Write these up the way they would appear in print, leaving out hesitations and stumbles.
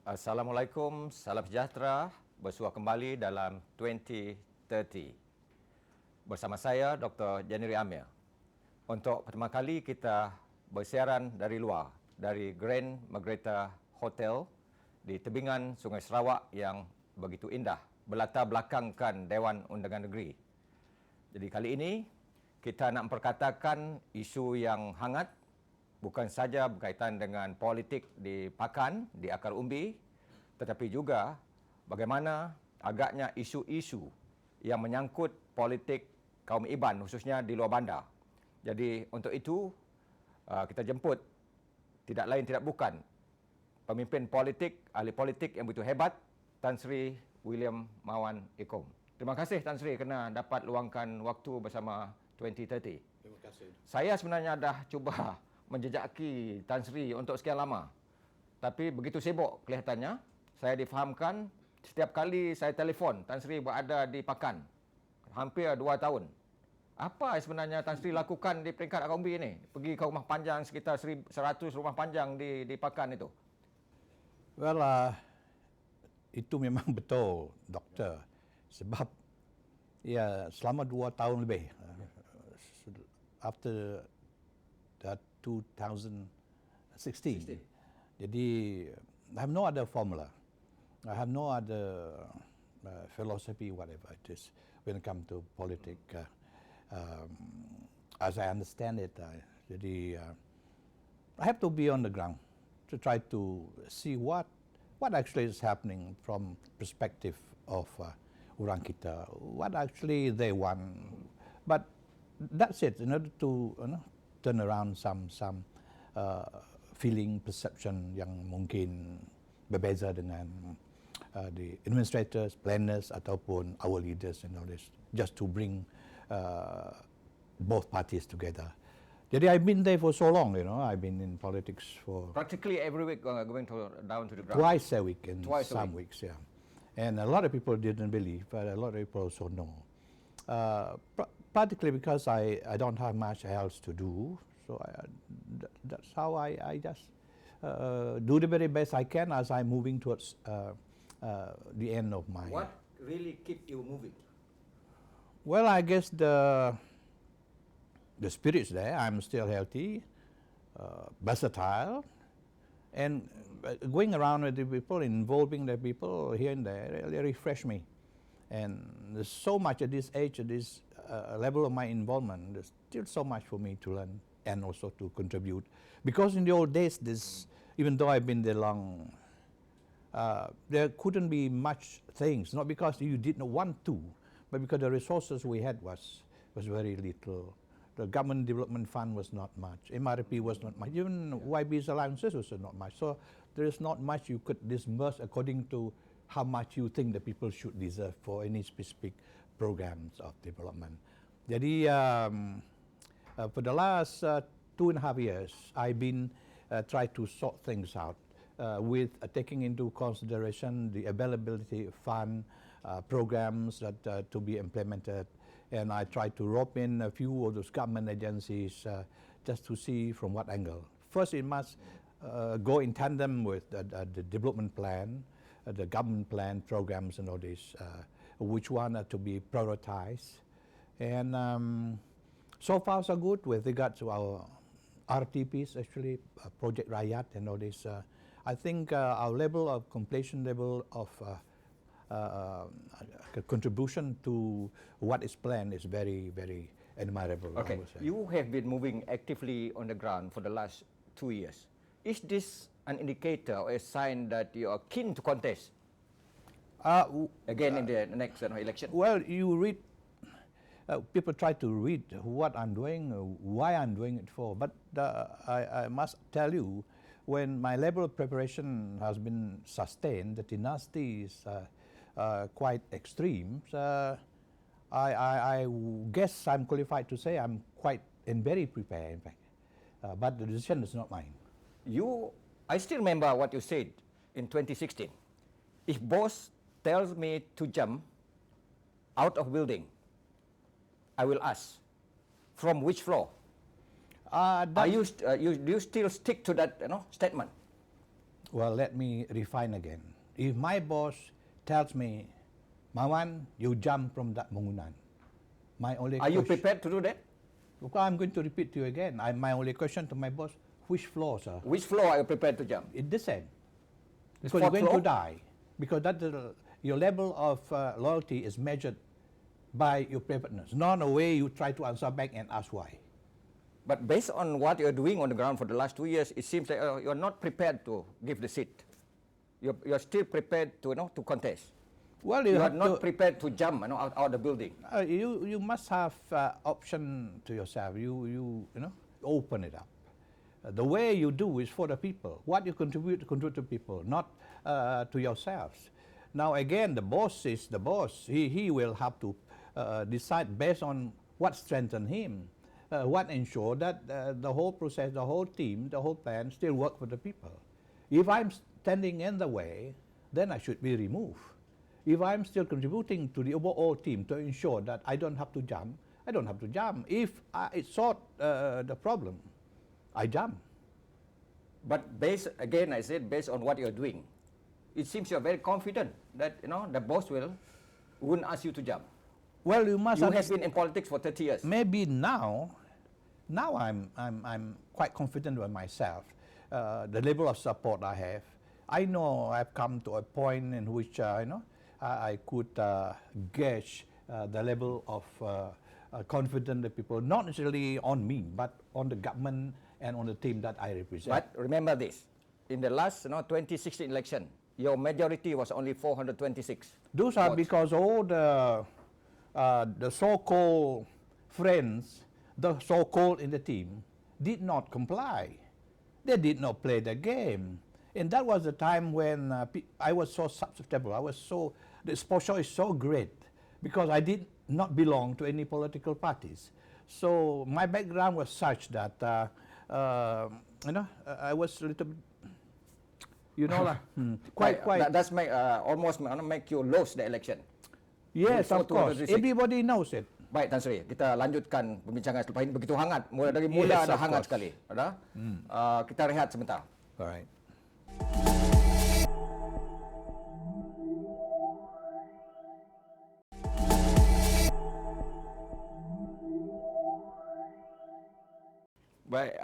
Assalamualaikum, salam sejahtera, bersua kembali dalam 2030. Bersama saya, Dr. Jeniri Amir. Untuk pertama kali kita bersiaran dari luar, dari Grand Margarita Hotel di tebingan Sungai Sarawak yang begitu indah, berlatar belakangkan Dewan Undangan Negeri. Jadi kali ini, kita nak memperkatakan isu yang hangat, bukan saja berkaitan dengan politik di Pakan, di akar umbi, tetapi juga bagaimana agaknya isu-isu yang menyangkut politik kaum Iban, khususnya di luar bandar. Jadi untuk itu, kita jemput tidak lain tidak bukan pemimpin politik, ahli politik yang begitu hebat, Tan Sri William Mawan Ikom. Terima kasih Tan Sri kerana dapat luangkan waktu bersama 2030. Terima kasih. Saya sebenarnya dah cuba menjejaki Tan Sri untuk sekian lama. Tapi begitu sibuk kelihatannya, saya difahamkan setiap kali saya telefon, Tan Sri berada di Pakan. Hampir 2 tahun. Apa sebenarnya Tan Sri lakukan di peringkat akar umbi ini? Pergi ke rumah panjang sekitar 100 rumah panjang di Pakan itu. Well, itu memang betul, doktor. Sebab ya selama 2 tahun lebih, after 2016. Jadi, I have no other formula. I have no other philosophy, whatever it is, when it comes to politics. As I understand it, jadi, I have to be on the ground to try to see what actually is happening from perspective of orang kita, what actually they want. But that's it, in order to turn around some feeling, perception yang mungkin berbeza dengan the administrators, planners ataupun our leaders and all this, just to bring both parties together. Jadi I've been there for so long, I've been in politics for Practically every week going down to the ground. Twice a week in Twice a some weeks, yeah. And a lot of people didn't believe, but a lot of people also know. Particularly because I don't have much else to do, so that's how I just do the very best I can as I'm moving towards the end of my... What really keep you moving? Well, I guess the spirit's there. I'm still healthy, versatile, and going around with the people, involving the people here and there, really refresh me. And there's so much at this age, at this level of my involvement, there's still so much for me to learn and also to contribute. Because in the old days, even though I've been there long, there couldn't be much things, not because you didn't want to, but because the resources we had was very little. The government development fund was not much, MRP was not much, even YB's allowances was not much. So there is not much you could disburse according to how much you think the people should deserve for any specific programs of development. Jadi, for the last 2.5 years, I've been trying to sort things out with taking into consideration the availability of fund programs that to be implemented. And I try to rope in a few of those government agencies just to see from what angle. First, it must go in tandem with the development plan, the government plan programs and all this, which one are to be prioritized. And so far so good with regard to our RTPs, actually, Project Rakyat and all this. I think our level of completion level of contribution to what is planned is very, very admirable. Okay, you have been moving actively on the ground for the last 2 years. Is this an indicator or a sign that you are keen to contest again in the next election? Well, you read, people try to read what I'm doing, why I'm doing it for, but I must tell you, when my level of preparation has been sustained, the tenacity is quite extreme. I guess I'm qualified to say I'm quite and very prepared, in fact. But the decision is not mine. I still remember what you said in 2016. If boss tells me to jump out of building, I will ask, from which floor? Do you still stick to that statement? Well, let me refine again. If my boss tells me, Mawan, you jump from that bangunan, my only Are you question... prepared to do that? Well, I'm going to repeat to you again. My only question to my boss, which floor, sir? Which floor are you prepared to jump? It descend. It's Because you're fourth going floor? to die. Because your level of loyalty is measured by your preparedness, not the way you try to answer back and ask why. But based on what you're doing on the ground for the last 2 years, it seems that you're not prepared to give the seat. You're still prepared to, to contest. Well, You are have not to, prepared to jump, out the building. you must have option to yourself. You open it up. The way you do is for the people. What you contribute to people, not to yourselves. Now again, the boss is the boss. He will have to decide based on what strengthens him, what ensure that the whole process, the whole team, the whole plan still work for the people. If I'm standing in the way, then I should be removed. If I'm still contributing to the overall team to ensure that I don't have to jump, I don't have to jump. If I sort the problem, I jump. But based on what you're doing, it seems you're very confident that the boss wouldn't ask you to jump. Well, you must. You have been in politics for 30 years. Maybe now I'm quite confident with myself. The level of support I have, I know I've come to a point in which I could gauge the level of confidence of people, not necessarily on me, but on the government and on the team that I represent. But remember this, in the last 2016 election, your majority was only 426. Those are votes. because all the so-called friends, the so-called in the team, did not comply. They did not play the game. And that was the time when I was so susceptible. The exposure is so great because I did not belong to any political parties. So my background was such that, I was a little bit, quite. That's almost make you lose the election. Yes, of course. 426. Everybody knows it. Baik, Tan Sri, kita lanjutkan perbincangan selepas ini begitu hangat. Dari mula Yes, dah of hangat course. sekali. Kita rehat sebentar. All right. Baik,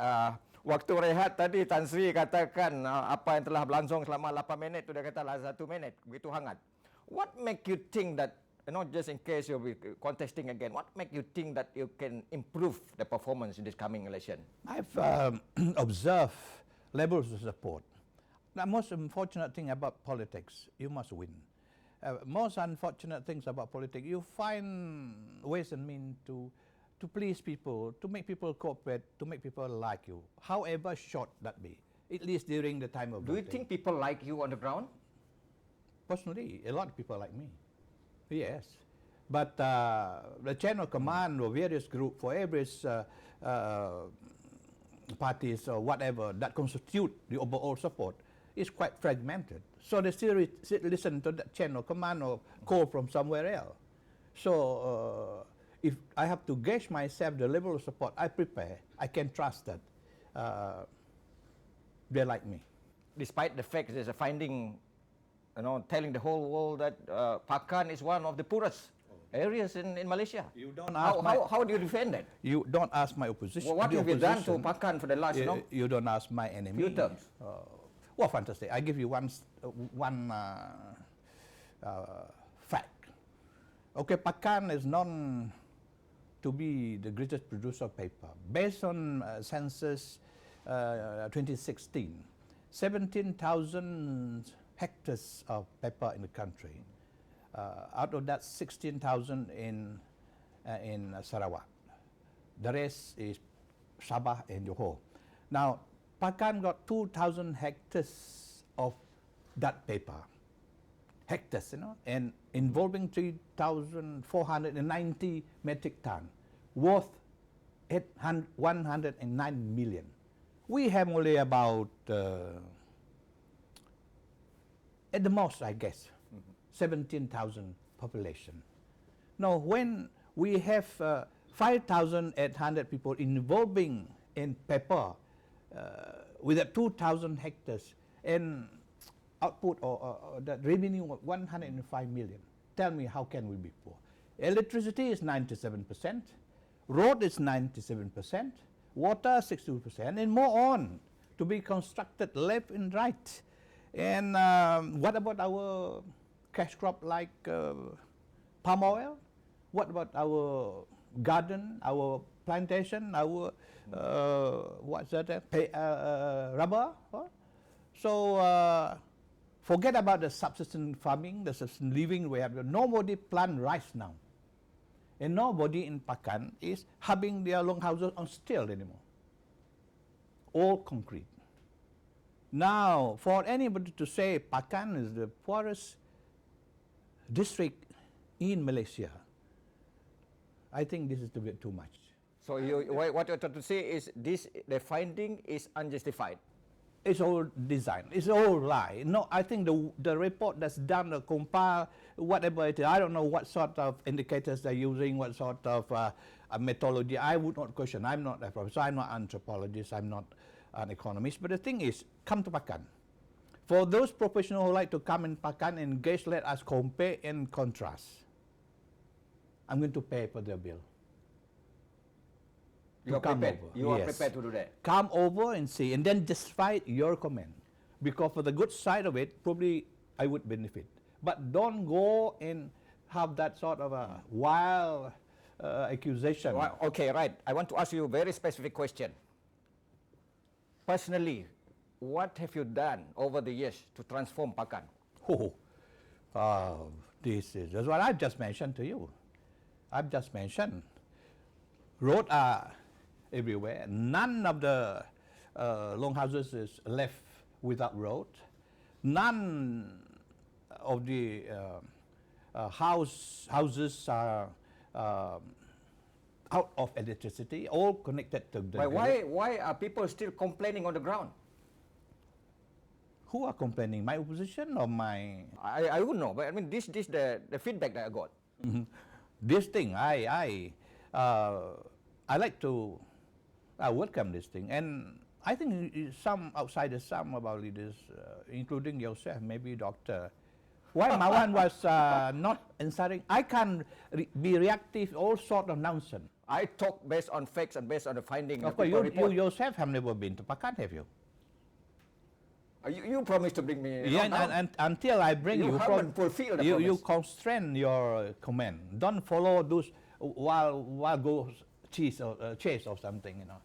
waktu rehat tadi Tan Sri katakan apa yang telah berlangsung selama 8 minit, itu dia kata 1 minit, begitu hangat. What make you think that, just in case you'll be contesting again, what make you think that you can improve the performance in this coming election? I've observed levels of support. The most unfortunate thing about politics, you must win. Most unfortunate things about politics, you find ways and means to please people, to make people cooperate, to make people like you, however short that be, at least during the time of Do you voting. think people like you on the ground? Personally, a lot of people like me. Yes. But the chain of command or various groups for every parties or whatever that constitute the overall support is quite fragmented. So they still listen to that chain of command or call from somewhere else. So if I have to gauge myself the level of support I prepare, I can trust that they like me. Despite the fact there's a finding, telling the whole world that Pakan is one of the poorest areas in Malaysia. You don't ask how do you defend that? You don't ask my opposition. Well, what have you done to Pakan for the last, You don't ask my enemy. few terms? Well, fantastic. I give you one fact. Okay, Pakan is known to be the greatest producer of paper. Based on census 2016, 17,000 hectares of paper in the country. Out of that, 16,000 in Sarawak. The rest is Sabah and Johor. Now, Pakan got 2,000 hectares of that paper. Hectares, and involving 3,490 metric ton, worth 109 million. We have only about, at the most, I guess, 17,000 population. Now, when we have 5,800 people involving in paper with 2,000 hectares, and output or the revenue of 105 million. Tell me, how can we be poor? Electricity is 97%, road is 97%, water 62%, and more on to be constructed left and right. And what about our cash crop like palm oil? What about our garden, our plantation, our rubber? Huh? So forget about the subsistence farming, the subsistence living we have. Nobody plant rice now. And nobody in Pakan is having their longhouses on steel anymore. All concrete. Now, for anybody to say Pakan is the poorest district in Malaysia, I think this is a bit too much. So what you're trying to say is the finding is unjustified. It's all design. It's all lie. No, I think the report that's done, the compile, whatever it is, I don't know what sort of indicators they're using, what sort of methodology. I would not question. I'm not a professor. I'm not an anthropologist. I'm not an economist. But the thing is, come to Pakan. For those professionals who like to come in Pakan and engage, let us compare and contrast. I'm going to pay for their bill. You are prepared. You are prepared to do that. Come over and see, and then justify your comment. Because for the good side of it, probably I would benefit. But don't go and have that sort of a wild accusation. Well, okay, right. I want to ask you a very specific question. Personally, what have you done over the years to transform Pakan? That's what I just mentioned to you. I've just mentioned. Roads are everywhere. None of the longhouses is left without road. None of the houses are out of electricity, all connected to the grid. Why are people still complaining on the ground? Who are complaining? My opposition or my... I wouldn't know, but I mean, this the feedback that I got. Mm-hmm. This thing, I like to welcome this thing, and I think some outsiders, some of our leaders, including yourself, maybe Doctor, why Mawan was not answering. I can be reactive, all sort of nonsense. I talk based on facts and based on the finding. Of course, you yourself have never been to Pakan, have you? You promised to bring me. Yeah, and until I bring you, haven't fulfilled the promise. You constrain your comment. Don't follow those wild goose chase or something. You know.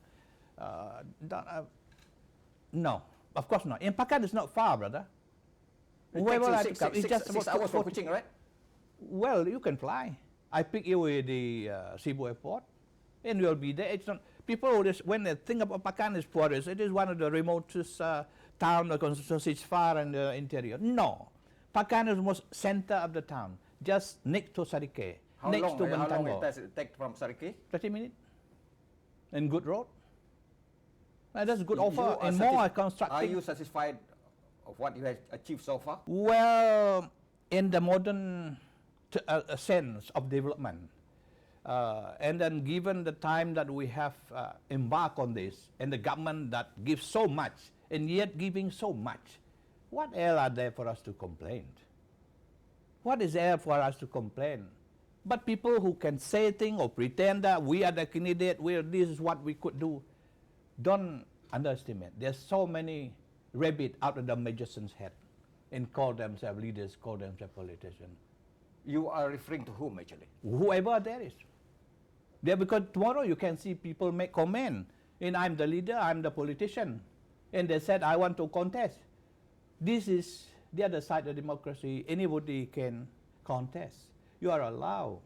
No, of course not. In Pakan, it's not far, brother. It takes six hours for Kuching, right? Well, you can fly. I pick you at the Cebu airport, and you'll be there. It's not people always, when they think about Pakan as poorest, it is one of the remotest town, the constituency is far in the interior. No, Pakan is the most center of the town, just next to Sarike, next to Bantango. How long does it take from Sarike? 30 minutes. And good road. That's a good offer, and more constructing. Are you satisfied of what you have achieved so far? Well, in the modern sense of development, and then given the time that we have embarked on this, and the government that gives so much, and yet giving so much, what else are there for us to complain? What is there for us to complain? But people who can say things or pretend that we are the candidate, this is what we could do, don't underestimate. There's so many rabbits out of the magician's head and call themselves leaders, call themselves politicians. You are referring to whom actually? Whoever there is. There, because tomorrow you can see people make comment, and I'm the leader, I'm the politician, and they said I want to contest. This is the other side of democracy. Anybody can contest. You are allowed,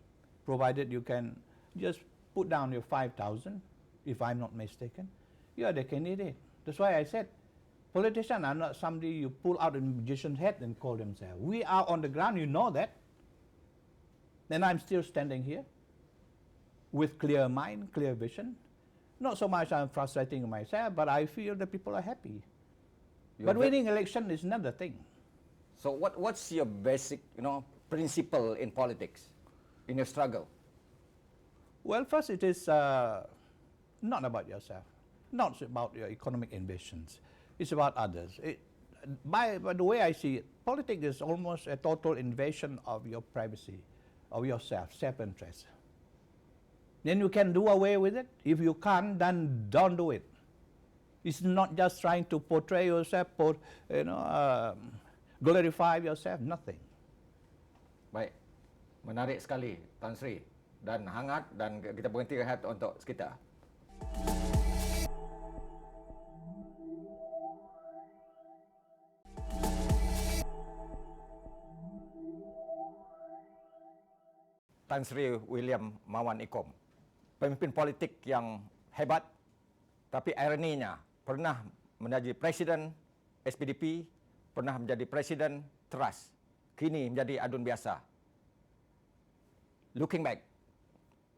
provided you can just put down your 5,000, if I'm not mistaken. You are the candidate. That's why I said, politicians are not somebody you pull out a magician's head and call themselves. We are on the ground, you know that. And I'm still standing here with clear mind, clear vision. Not so much I'm frustrating myself, but I feel that people are happy. But winning election is another thing. So what's your basic, principle in politics, in your struggle? Well, first it is not about yourself, not about your economic ambitions. It's about others. by the way I see it, politics is almost a total invasion of your privacy, of yourself, self-interest. Then you can do away with it. If you can't, then don't do it. It's not just trying to portray yourself, glorify yourself, nothing. Baik, menarik sekali Tan Sri dan hangat, dan kita berhenti rehat untuk sekitar. Tan Sri William Mawan Ikom, pemimpin politik yang hebat, tapi ironinya pernah menjadi presiden SPDP, pernah menjadi presiden TRAS, kini menjadi adun biasa. Looking back,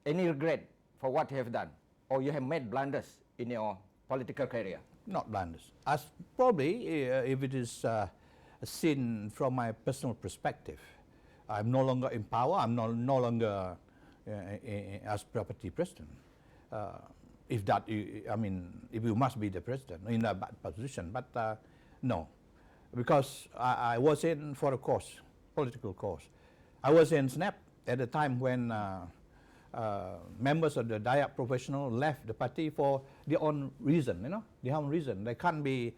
any regret for what you have done, or you have made blunders in your political career? Not blunders. As probably, if it is seen from my personal perspective, I'm no longer in power. I'm no longer as property president. If you must be the president in a bad position, but no, because I was in for a cause, political cause. I was in SNAP at the time when members of the Dayak professional left the party for their own reason, their own reason. They can't be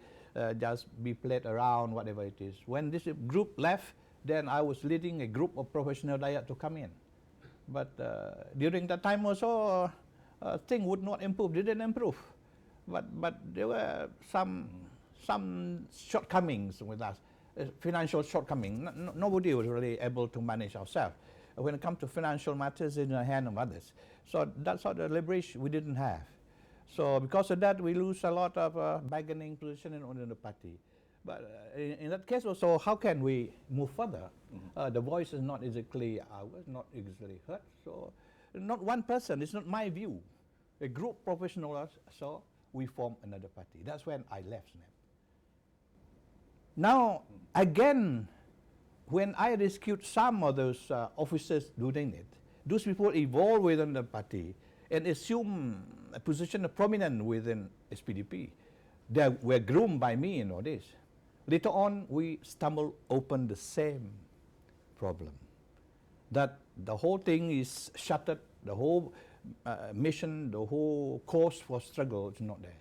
just be played around, whatever it is. When this group left, then I was leading a group of professional Dayak to come in. But during that time also, things would not improve, didn't improve. But there were some shortcomings with us, financial shortcomings. Nobody was really able to manage ourselves. When it comes to financial matters, in the hand of others. So that sort of leverage we didn't have. So because of that, we lose a lot of bargaining position in the party. But in that case also, how can we move further? The voice is not exactly ours, not easily heard. So not one person, it's not my view. A group of professionals, so we form another party. That's when I left SNAP. Now, again, when I rescued some of those officers doing it, those people evolve within the party and assume a position of prominence within SPDP. They were groomed by me in all this. Later on, we stumbled open the same problem. That the whole thing is shattered, the whole mission, the whole cause for struggle is not there.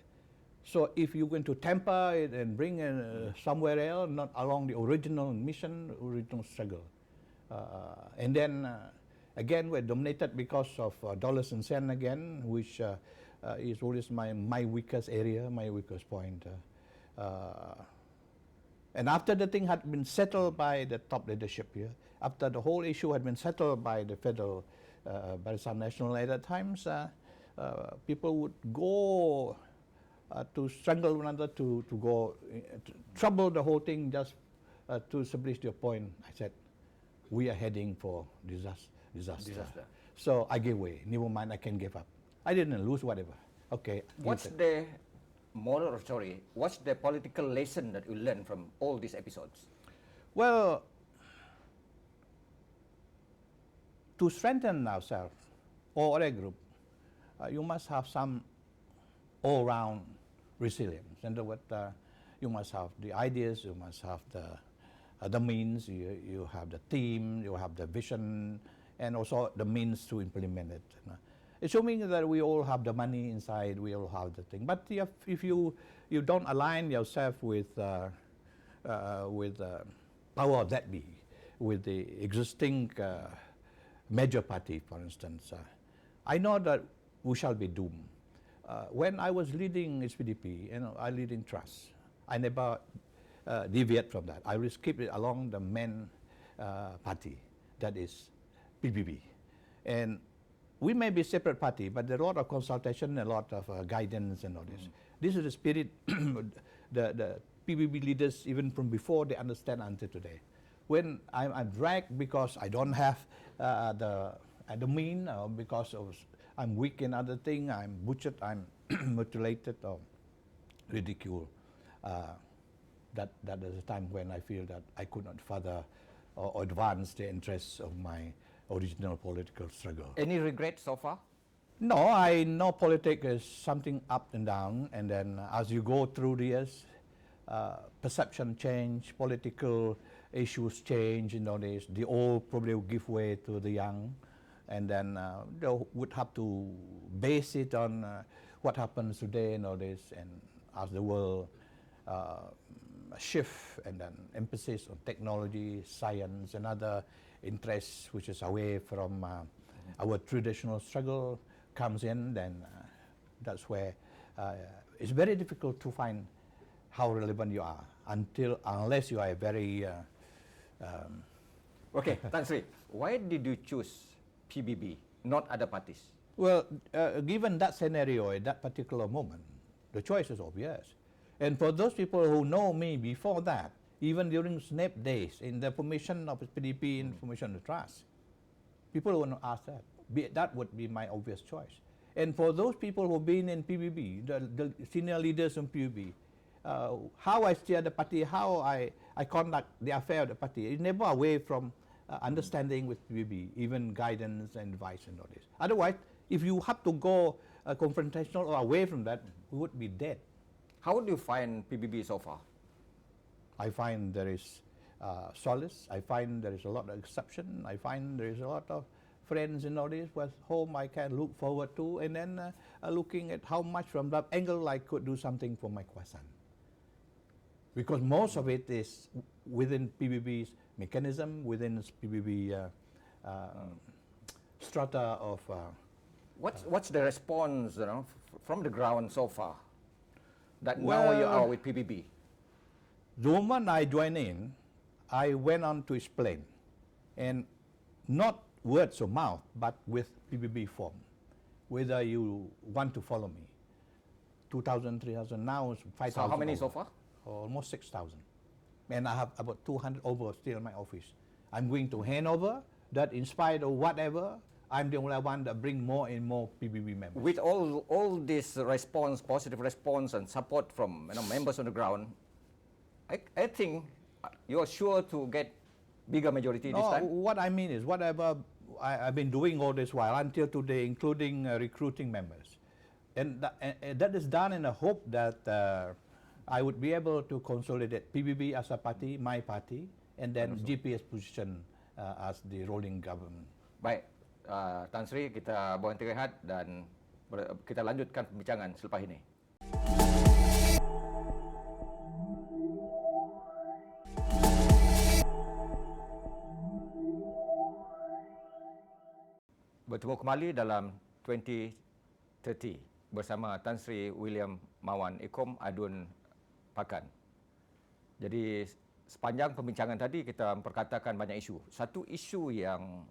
So if you're going to temper it and bring it somewhere else, not along the original mission, original struggle. And then, again, we're dominated because of dollars and cents again, which is always my weakest area, my weakest point. And after the thing had been settled by the top leadership here, after the whole issue had been settled by the federal, by some national at times, people would go to strangle one another, to go to trouble the whole thing, just to establish your point. I said, we are heading for disaster. So I gave way. Never mind, I can give up. I didn't lose whatever. Okay. What's the moral of story? What's the political lesson that you learn from all these episodes? Well, to strengthen ourselves or a group, you must have some all-round resilience. In other words, you must have the ideas, you must have the means, you have the team, you have the vision, and also the means to implement it. Assuming that we all have the money inside, we all have the thing. But if you don't align yourself with power that be, with the existing major party, for instance, I know that we shall be doomed. When I was leading SPDP, I leading trust, I never deviate from that. I will keep it along the main party, that is PBB. And we may be separate party, but there are a lot of consultation, a lot of guidance and all this. This is the spirit the PBB leaders, even from before, they understand until today. When I'm dragged because I don't have the mean, or because I'm weak in other thing, I'm butchered, I'm mutilated or ridiculed, that is a time when I feel that I could not further or advance the interests of my original political struggle. Any regret so far? No, I know politics is something up and down, and then as you go through the years, perception change, political issues change, the old probably will give way to the young, and then they would have to base it on what happens today, and as the world shift, and then emphasis on technology, science, and other interests which is away from our traditional struggle comes in, then that's where it's very difficult to find how relevant you are unless you are a very Okay, Tan Sri, why did you choose PBB, not other parties? Well, given that scenario at that particular moment, the choice is obvious. And for those people who know me before that, even during SNAP days, in the formation of PDP and formation of trust, people will not ask that. That would be my obvious choice. And for those people who've been in PBB, the senior leaders in PBB, how I steer the party, how I conduct the affair of the party, is never away from understanding with PBB, even guidance and advice and all this. Otherwise, if you have to go confrontational or away from that, we would be dead. How do you find PBB so far? I find there is solace. I find there is a lot of exception. I find there is a lot of friends in all this with whom I can look forward to, and then looking at how much from that angle I could do something for my Kwasan. Because most of it is within PBB's mechanism, within PBB strata of... What's the response from the ground so far? That now you are with PBB? The moment I joined in, I went on to explain, and not words of mouth, but with PBB form, whether you want to follow me. 2,000, 3,000, now it's 5,000. So how many over. So far? Almost 6,000. And I have about 200 over still in my office. I'm going to hand over that in spite of whatever, I'm the only one that bring more and more PBB members. With all this response, positive response and support from members on the ground, I think you're sure to get bigger majority this time? What I mean is whatever I've been doing all this while until today, including recruiting members. And that is done in the hope that I would be able to consolidate PBB as a party, my party, and then GP's position as the ruling government. Baik, Tan Sri, kita berhenti rehat dan kita lanjutkan pembincangan selepas ini. Bertemu kembali dalam 2030 bersama Tan Sri William Mawan Ikom Adun Pakan. Jadi sepanjang pembincangan tadi kita memperkatakan banyak isu. Satu isu yang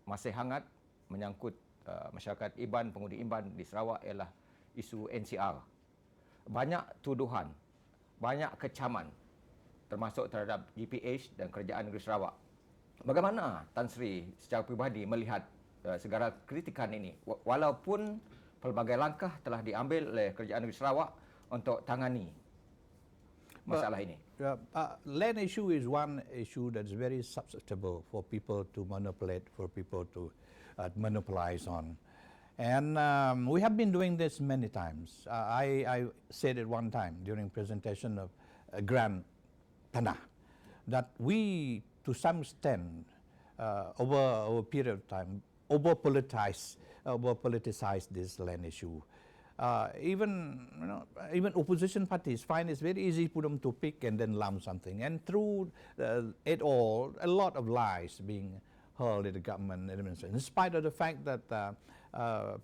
masih hangat menyangkut masyarakat Iban, pengundi Iban di Sarawak ialah isu NCR. Banyak tuduhan, banyak kecaman termasuk terhadap GPH dan Kerajaan Negeri Sarawak. Bagaimana Tan Sri secara peribadi melihat segala kritikan ini, walaupun pelbagai langkah telah diambil oleh Kerajaan Negeri Sarawak untuk tangani masalah ini? Land issue is one issue that's very susceptible for people to manipulate, for people to monopolize on. And we have been doing this many times. I said it one time during presentation of Grand Tanah, that we, to some extent, over a period of time, over-politicize this land issue. Even opposition parties find it's very easy for them to pick and then lump something. And through it all, a lot of lies being hurled at the government administration, in spite of the fact that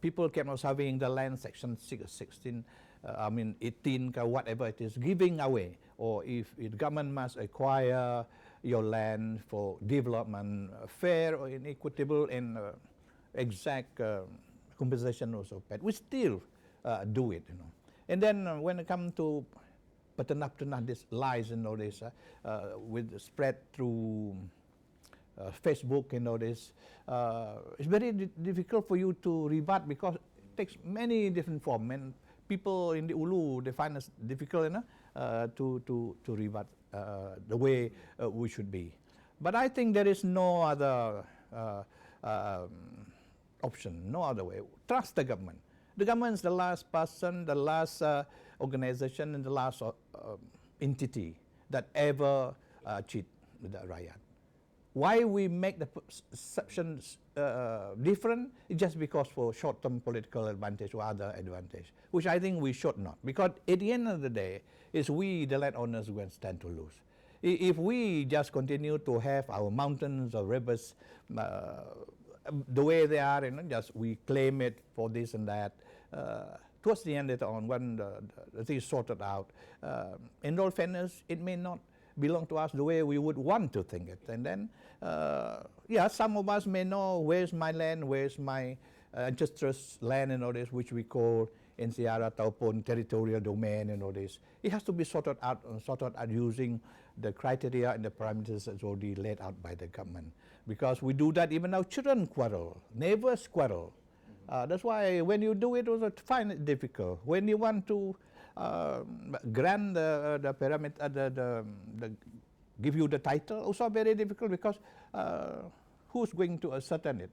people kept on having the land section 16, 18, whatever it is, giving away. Or if the government must acquire your land for development, fair or inequitable and exact compensation also paid. We still do it, And then when it comes to petanah these lies and all this, with spread through Facebook and all this, it's very difficult for you to rebut because it takes many different forms. And people in the Ulu, they find it difficult to rebut the way we should be. But I think there is no other option, no other way. Trust the government. The government is the last person, the last organization, and the last entity that ever cheat the rakyat. Why we make the perceptions different? It's just because for short-term political advantage or other advantage, which I think we should not. Because at the end of the day, it's we, the landowners, who stand to lose. If we just continue to have our mountains or rivers the way they are, just we claim it for this and that, towards the end later on, when the thing is sorted out, in all fairness, it may not belong to us the way we would want to think it. And then, some of us may know where's my land, where's my ancestors' land and all this, which we call NCR ataupun territorial domain and all this. It has to be sorted out using the criteria and the parameters that's already laid out by the government. Because we do that, even our children quarrel, neighbors quarrel. That's why when you do it, also find it difficult. When you want to grant the parameter, give you the title, also very difficult, because who's going to ascertain it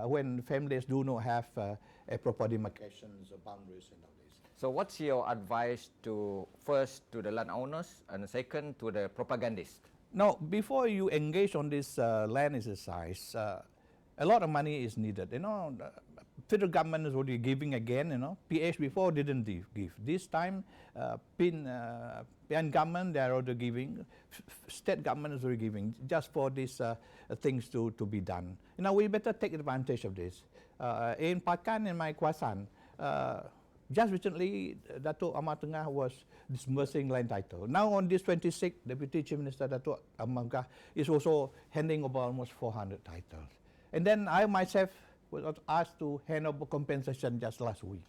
when families do not have a proper demarcations or boundaries and all this. So what's your advice to first to the landowners and second to the propagandists? Now, before you engage on this land exercise, a lot of money is needed. The federal government is already giving again. PH before didn't give. This time, PN government, they are already giving. State government is already giving just for these things to be done. We better take advantage of this. In Pakan, in my Kwasan, just recently, Datuk Amar Tengah was disbursing land title. Now on this 26th, Deputy Chief Minister Datuk Amar Tengah is also handing over almost 400 titles. And then I myself was asked to hand over compensation just last week.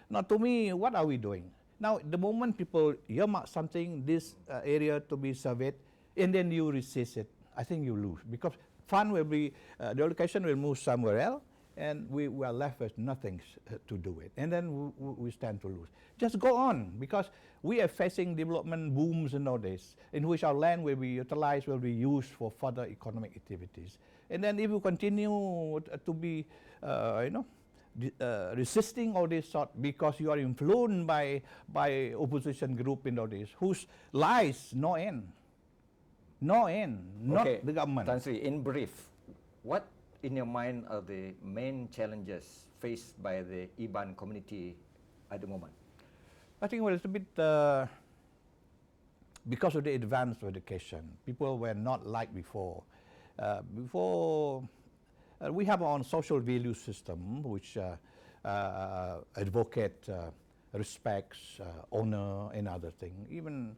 Now to me, what are we doing? Now the moment people earmark something, this area to be surveyed, and then you resist it, I think you lose. Because fund will be, the allocation will move somewhere else, and we are left with nothing to do it. And then we stand to lose. Just go on, because we are facing development booms and all this, in which our land will be utilized, will be used for further economic activities. And then if you continue to be, resisting all this sort, because you are influenced by opposition group in all this, whose lies no end, not the government. Tan Sri, in brief, what in your mind are the main challenges faced by the Iban community at the moment? I think it's a bit because of the advanced education. People were not like before. We have our own social value system, which advocate respects, honor, and other things. Even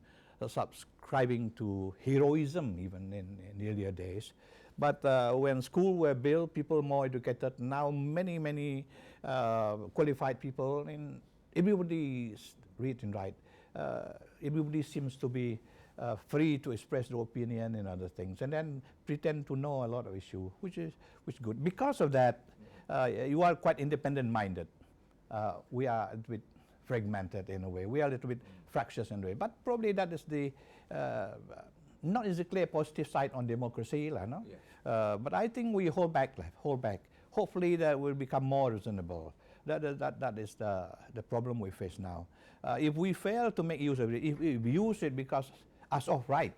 subscribing to heroism, even in earlier days. But when schools were built, people more educated. Now many qualified people, and everybody read and write. Everybody seems to be free to express their opinion and other things, and then pretend to know a lot of issues, which is good. Because of that, you are quite independent-minded. We are a bit fragmented in a way. We are a little bit fractious in a way. But probably that is the not exactly a positive side on democracy, no? Yeah. But I think we hold back. Hopefully that will become more reasonable. That is the problem we face now. If we fail to make use of it, if we use it because as of right,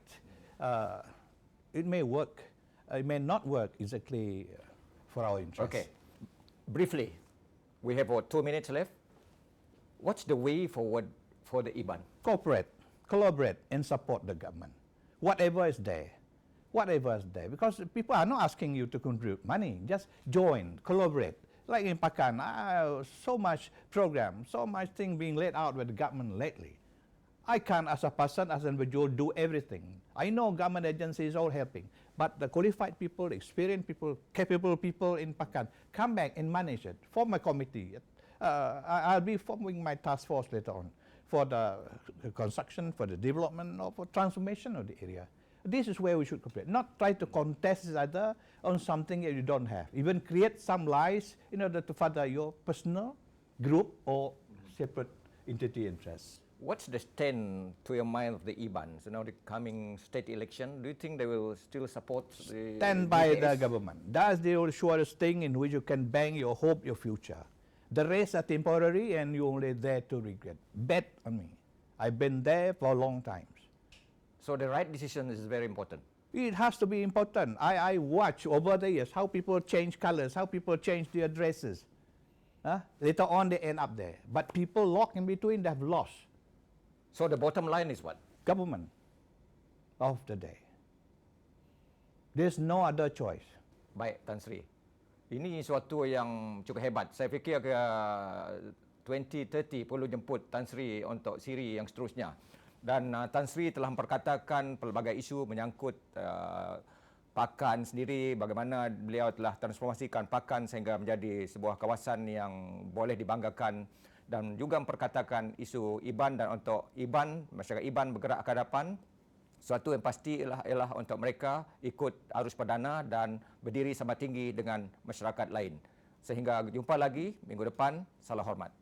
it may work. It may not work exactly for our interest. Okay. Briefly, we have about 2 minutes left. What's the way forward for the Iban? Cooperate, collaborate, and support the government. Whatever is there. Because people are not asking you to contribute money. Just join, collaborate. Like in Pakan, so much program, so much thing being laid out with the government lately. I can't, as a person, as an individual, do everything. I know government agencies all helping, but the qualified people, experienced people, capable people in Pakan, come back and manage it. Form a committee. I'll be forming my task force later on for the construction, for the development, or for transformation of the area. This is where we should cooperate, not try to contest each other on something that you don't have. Even create some lies in order to further your personal, group, or separate entity interests. What's the stand to your mind of the Ibans? The coming state election, do you think they will still support the stand by the government? That's the surest thing in which you can bank your hope, your future. The rest are temporary, and you're only there to regret. Bet on me. I've been there for a long time. So the right decision is very important. It has to be important. I watch over the years how people change colors, how people change their dresses. Later on, they end up there. But people locked in between, they have lost. So the bottom line is what? Government of the day. There's no other choice. Baik, Tan Sri. Ini suatu yang cukup hebat. Saya fikir 2030 perlu jemput Tan Sri untuk siri yang seterusnya. Dan Tan Sri telah memperkatakan pelbagai isu menyangkut Pakan sendiri, bagaimana beliau telah transformasikan Pakan sehingga menjadi sebuah kawasan yang boleh dibanggakan, dan juga memperkatakan isu Iban dan untuk Iban, masyarakat Iban bergerak ke hadapan. Suatu yang pasti ialah untuk mereka ikut arus perdana dan berdiri sama tinggi dengan masyarakat lain. Sehingga jumpa lagi minggu depan. Salam hormat.